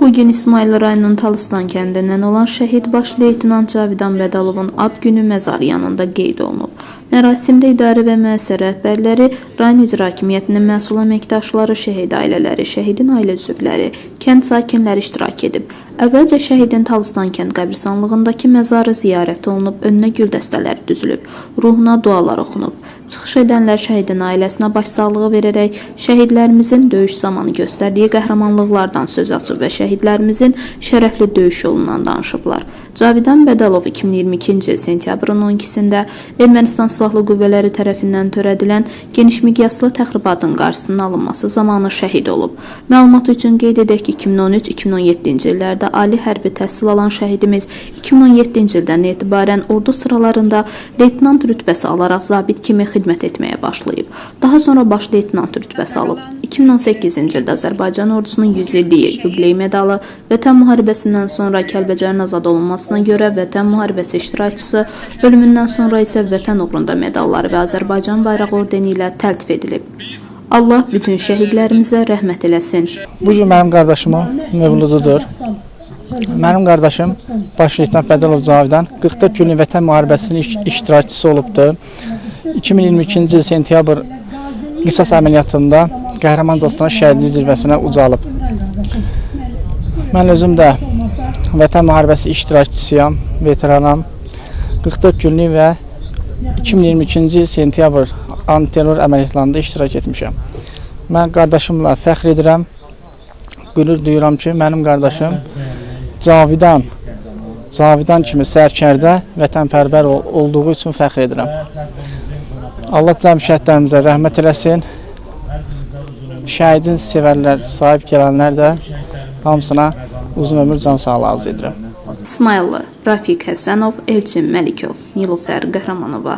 Bugün İsmayıl rayonunun Talıstan kəndindən olan şəhid baş leytenant Cavidan Bədalovun ad günü məzarı yanında qeyd olunub. Mərasimdə idarə və müəssisə rəhbərləri, rayon icra hakimiyyətinin məsul əməkdaşları, şəhid ailələri, şəhidin ailə üzvləri, kənd sakinləri iştirak edib. Əvvəlcə şəhidin Talıstan kənd qəbristanlığındakı məzarı ziyarət olunub, önünə gül dəstələri düzülüb, ruhuna dualar oxunub. Çıxış edənlər şəhidin ailəsinə başsağlığı verərək şəhidlərimizin döyüş zamanı göstərdiyi qəhrəmanlıqlardan söz açıb və şəhidlərimizin şərəfli döyüş yolundan danışıblar. Cavidan Bədalov 2022-ci il sentyabrın 12-sində Ermənistan Silahlı Qüvvələri tərəfindən törədilən geniş miqyaslı təxribatın qarşısının alınması zamanı şəhid olub. Məlumat üçün qeyd edək ki, 2013-2017-ci illərdə ali hərbi təhsil alan şəhidimiz 2017-ci ildən etibarən ordu sıralarında leytenant rütbəsi alaraq zabit kimi xidmət etməyə başlayıb. Daha sonra baş leytenant rütbəsi alıb. 2018-ci ildə Azərbaycan ordusunun 100 illiyi yubiley medalı, Vətən müharibəsindən sonra Kəlbəcərin azad olunmasına görə Vətən müharibəsi iştirakçısı, ölümündən sonra isə Vətən uğrunda medalları və Azərbaycan bayrağı ordeni ilə təltif edilib. Allah bütün şəhidlərimizə rəhmət eləsin. Bugün mənim qardaşımın mövlududur. Mənim qardaşım baş leytenant Bədalov Cavidan 44 günlük Vətən müharibəsinin iştirakçısı olubdur. 2022-ci il sentyabr qisas əməliyyatında qəhrəmancasına şəhidlik zirvəsinə ucalıb. Mən özüm də Vətən müharibəsi iştirakçısıyam, veteranam. 44 günlük və 2022-ci il sentyabr antiterror əməliyyatlarında iştirak etmişəm. Mən qardaşımla fəxr edirəm, qürur duyuram ki, mənim qardaşım Cavidan kimi sərkərdə vətənpərvər olduğu üçün fəxr edirəm. Allah cəmi şəhidlərimizə rəhmət eləsin. Şəhidin sevərlər, sahib gələnlər də hamısına uzun ömür, can sağlığı arzu edirəm. İsmayıllı, Rafiq Həsənov, Elçin Məlikov, Nilufər Qəhrəmanova.